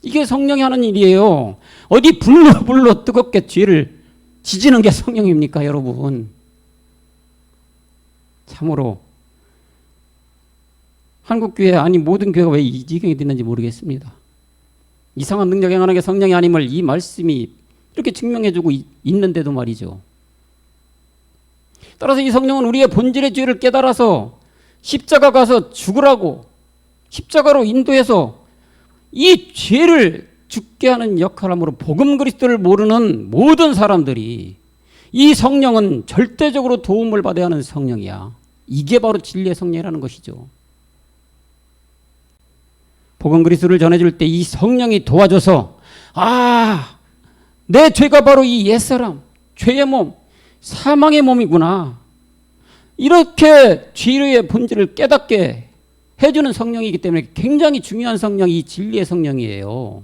S1: 이게 성령이 하는 일이에요. 어디 불로 뜨겁게 죄를 지지는 게 성령입니까, 여러분? 참으로 한국교회 아니 모든 교회가 왜 이 지경이 됐는지 모르겠습니다. 이상한 능력 행하는 게 성령이 아님을 이 말씀이 이렇게 증명해주고 있는데도 말이죠. 따라서 이 성령은 우리의 본질의 죄를 깨달아서 십자가 가서 죽으라고 십자가로 인도해서 이 죄를 죽게 하는 역할함으로 복음 그리스도를 모르는 모든 사람들이 이 성령은 절대적으로 도움을 받아야 하는 성령이야. 이게 바로 진리의 성령이라는 것이죠. 복음 그리스도를 전해줄 때 이 성령이 도와줘서 내 죄가 바로 이 옛사람, 죄의 몸, 사망의 몸이구나. 이렇게 죄의 본질을 깨닫게 해주는 성령이기 때문에 굉장히 중요한 성령이 이 진리의 성령이에요.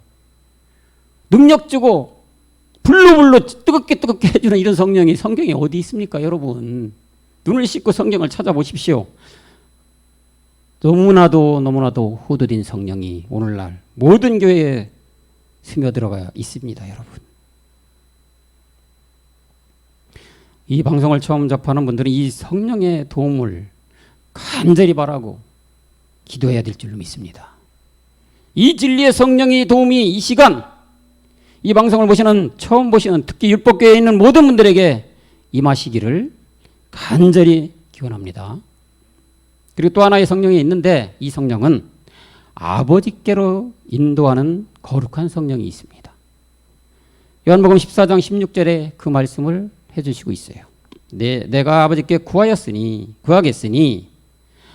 S1: 능력 주고 불로 뜨겁게 해주는 이런 성령이 성경에 어디 있습니까, 여러분? 눈을 씻고 성경을 찾아보십시오. 너무나도 호도된 성령이 오늘날 모든 교회에 스며들어가 있습니다, 여러분. 이 방송을 처음 접하는 분들은 이 성령의 도움을 간절히 바라고 기도해야 될 줄로 믿습니다. 이 진리의 성령의 도움이 이 시간 이 방송을 처음 보시는 특히 율법교회에 있는 모든 분들에게 임하시기를 간절히 기원합니다. 그리고 또 하나의 성령이 있는데 이 성령은 아버지께로 인도하는 거룩한 성령이 있습니다. 요한복음 14장 16절에 그 말씀을 해주시고 있어요. 내가 아버지께 구하겠으니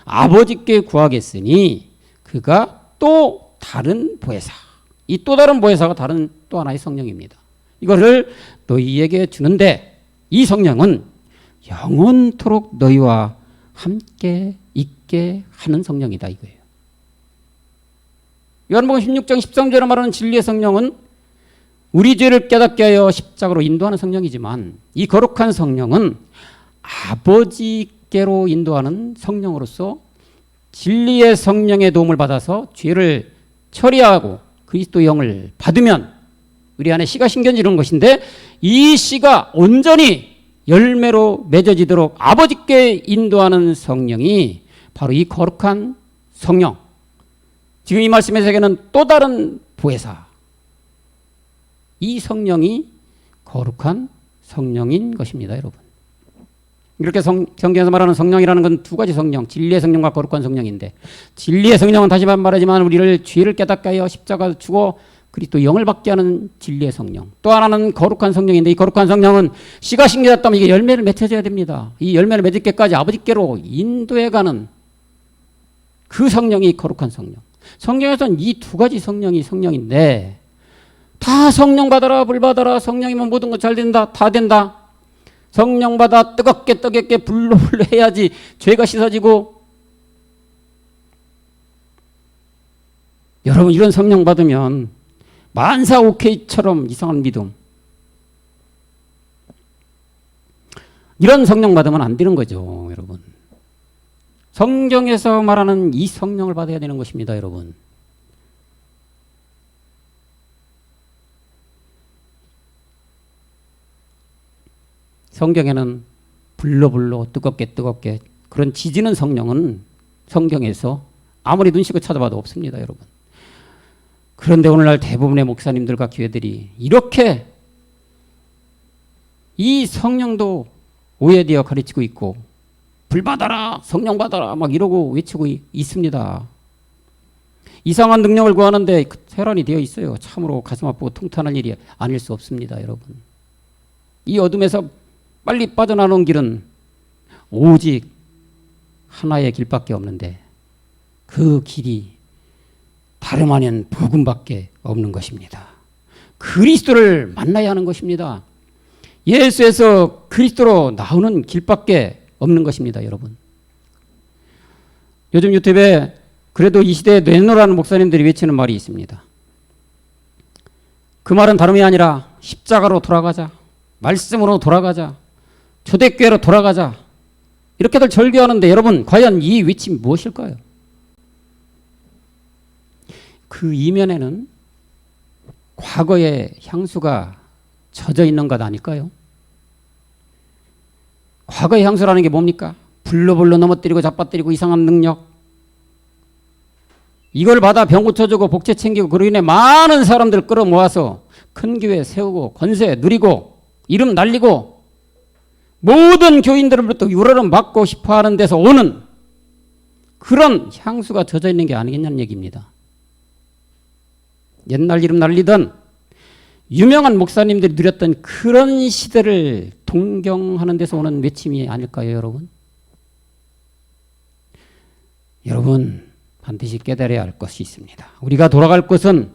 S1: 아버지께 구하겠으니 그가 또 다른 보혜사, 이 또 다른 보혜사가 다른 또 하나의 성령입니다. 이거를 너희에게 주는데 이 성령은 영원토록 너희와 함께 있게 하는 성령이다, 이거예요. 요한복음 16장 13절에 말하는 진리의 성령은 우리 죄를 깨닫게 하여 십자가로 인도하는 성령이지만 이 거룩한 성령은 아버지께로 인도하는 성령으로서 진리의 성령의 도움을 받아서 죄를 처리하고 그리스도 영을 받으면 우리 안에 씨가 심겨지는 것인데 이 씨가 온전히 열매로 맺어지도록 아버지께 인도하는 성령이 바로 이 거룩한 성령. 지금 이 말씀의 세계는 또 다른 보혜사. 이 성령이 거룩한 성령인 것입니다, 여러분. 이렇게 성경에서 말하는 성령이라는 건 두 가지 성령, 진리의 성령과 거룩한 성령인데 진리의 성령은 다시 말하지만 우리를 죄를 깨닫게 하여 십자가를 주고 그리스도 영을 받게 하는 진리의 성령. 또 하나는 거룩한 성령인데 이 거룩한 성령은 씨가 심겨졌다면 이게 열매를 맺혀져야 됩니다. 이 열매를 맺을 때까지 아버지께로 인도해가는 그 성령이 거룩한 성령. 성경에서는 이 두 가지 성령이 성령인데 다 성령 받아라, 불 받아라, 성령이면 모든 것 잘 된다, 다 된다. 성령 받아 뜨겁게 불로 해야지 죄가 씻어지고. 여러분, 이런 성령 받으면 만사 오케이처럼 이상한 믿음, 이런 성령 받으면 안 되는 거죠, 여러분. 성경에서 말하는 이 성령을 받아야 되는 것입니다, 여러분. 성경에는 불로 뜨겁게 그런 지지는 성령은 성경에서 아무리 눈 씻고 찾아봐도 없습니다, 여러분. 그런데 오늘날 대부분의 목사님들과 교회들이 이렇게 이 성령도 오해되어 가르치고 있고 불 받아라, 성령 받아라 막 이러고 외치고 있습니다. 이상한 능력을 구하는데 혈안이 되어 있어요. 참으로 가슴 아프고 통탄할 일이 아닐 수 없습니다, 여러분. 이 어둠에서 빨리 빠져나오는 길은 오직 하나의 길밖에 없는데 그 길이 다름 아닌 복음밖에 없는 것입니다. 그리스도를 만나야 하는 것입니다. 예수에서 그리스도로 나오는 길밖에 없는 것입니다, 여러분. 요즘 유튜브에 그래도 이 시대에 내노라는 목사님들이 외치는 말이 있습니다. 그 말은 다름이 아니라 십자가로 돌아가자, 말씀으로 돌아가자, 초대교회로 돌아가자, 이렇게들 절규하는데 여러분, 과연 이 외침이 무엇일까요? 그 이면에는 과거의 향수가 젖어 있는 것 아닐까요? 과거의 향수라는 게 뭡니까? 불로 넘어뜨리고 잡아뜨리고 이상한 능력, 이걸 받아 병 고쳐주고 복채 챙기고 그로 인해 많은 사람들 끌어모아서 큰 교회 세우고 권세 누리고 이름 날리고 모든 교인들로부터 유로를 받고 싶어하는 데서 오는 그런 향수가 젖어 있는 게 아니겠냐는 얘기입니다. 옛날 이름 날리던 유명한 목사님들이 누렸던 그런 시대를 동경하는 데서 오는 외침이 아닐까요, 여러분? 여러분 반드시 깨달아야 할 것이 있습니다. 우리가 돌아갈 것은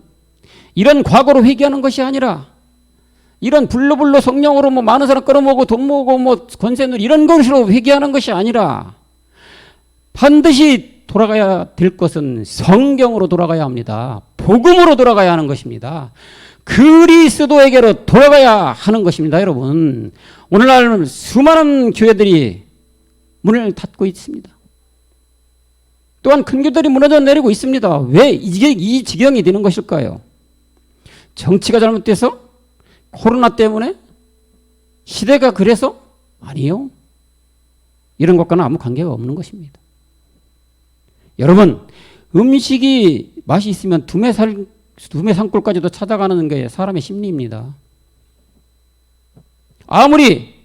S1: 이런 과거로 회개하는 것이 아니라 이런 불로불로 성령으로 뭐 많은 사람 끌어모으고 돈 모으고 뭐 권세 누리 이런 것으로 회개하는 것이 아니라 반드시 돌아가야 될 것은 성경으로 돌아가야 합니다. 복음으로 돌아가야 하는 것입니다. 그리스도에게로 돌아가야 하는 것입니다. 여러분, 오늘날 수많은 교회들이 문을 닫고 있습니다. 또한 큰 교들이 무너져 내리고 있습니다. 왜 이게 이 지경이 되는 것일까요? 정치가 잘못돼서? 코로나 때문에? 시대가 그래서? 아니요. 이런 것과는 아무 관계가 없는 것입니다. 여러분, 음식이 맛이 있으면 두매 산골까지도 찾아가는 게 사람의 심리입니다. 아무리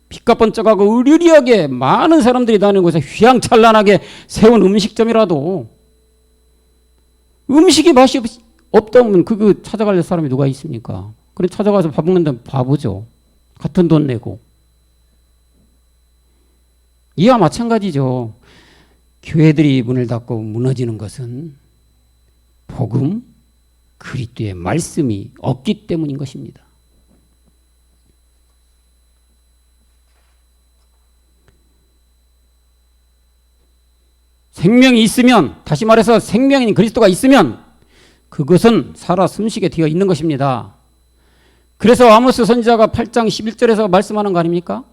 S1: 빛과 번쩍하고 의리하게 많은 사람들이 다니는 곳에 휘황찬란하게 세운 음식점이라도 음식이 맛이 없다면 그거 찾아갈 사람이 누가 있습니까? 그래 찾아가서 밥 먹는다면 바보죠. 같은 돈 내고. 이와 마찬가지죠. 교회들이 문을 닫고 무너지는 것은 복음, 그리스도의 말씀이 없기 때문인 것입니다. 생명이 있으면, 다시 말해서 생명인 그리스도가 있으면 그것은 살아 숨쉬게 되어 있는 것입니다. 그래서 아모스 선지자가 8장 11절에서 말씀하는 거 아닙니까?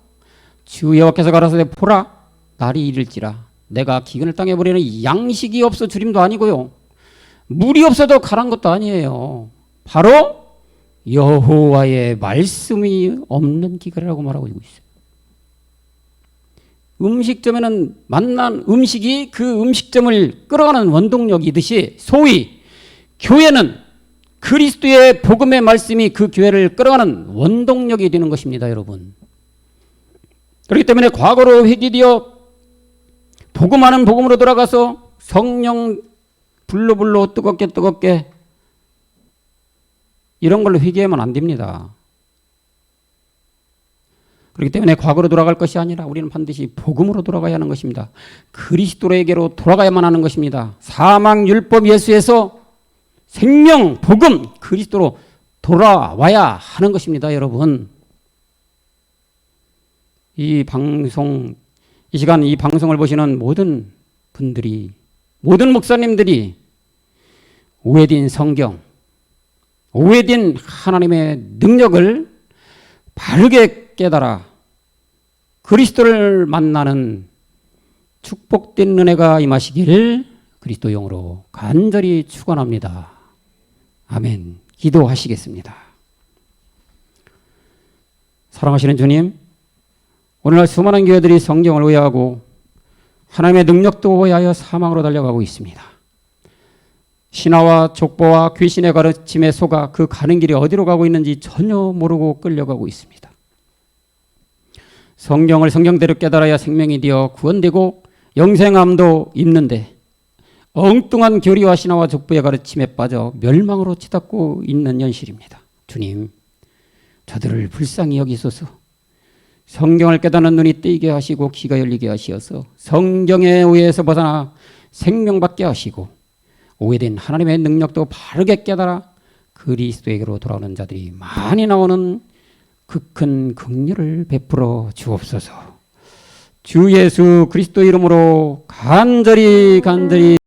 S1: 주 여호와께서 가라사대 보라 날이 이를지라 내가 기근을 땅에 버리는 양식이 없어 주림도 아니고요 물이 없어도 가란 것도 아니에요. 바로 여호와의 말씀이 없는 기근이라고 말하고 있어요. 음식점에는 만난 음식이 그 음식점을 끌어가는 원동력이듯이 소위 교회는 그리스도의 복음의 말씀이 그 교회를 끌어가는 원동력이 되는 것입니다. 여러분. 그렇기 때문에 과거로 회귀되어 복음하는 복음으로 돌아가서 성령 불로 뜨겁게 이런 걸로 회개하면 안 됩니다. 그렇기 때문에 과거로 돌아갈 것이 아니라 우리는 반드시 복음으로 돌아가야 하는 것입니다. 그리스도에게로 돌아가야만 하는 것입니다. 사망 율법 예수에서 생명 복음 그리스도로 돌아와야 하는 것입니다. 여러분, 이 시간 이 방송을 보시는 모든 분들이, 모든 목사님들이 오해된 성경, 오해된 하나님의 능력을 바르게 깨달아 그리스도를 만나는 축복된 은혜가 임하시기를 그리스도 영으로 간절히 축원합니다. 아멘. 기도하시겠습니다. 사랑하시는 주님, 오늘날 수많은 교회들이 성경을 오해하고 하나님의 능력도 오해하여 사망으로 달려가고 있습니다. 신화와 족보와 귀신의 가르침에 속아 그 가는 길이 어디로 가고 있는지 전혀 모르고 끌려가고 있습니다. 성경을 성경대로 깨달아야 생명이 되어 구원되고 영생함도 있는데 엉뚱한 교리와 신화와 족보의 가르침에 빠져 멸망으로 치닫고 있는 현실입니다. 주님, 저들을 불쌍히 여기소서. 성경을 깨닫는 눈이 뜨이게 하시고 귀가 열리게 하시어서 성경의 오해에서 벗어나 생명받게 하시고 오해된 하나님의 능력도 바르게 깨달아 그리스도에게로 돌아오는 자들이 많이 나오는 그 큰 긍휼을 베풀어 주옵소서. 주 예수 그리스도 이름으로 간절히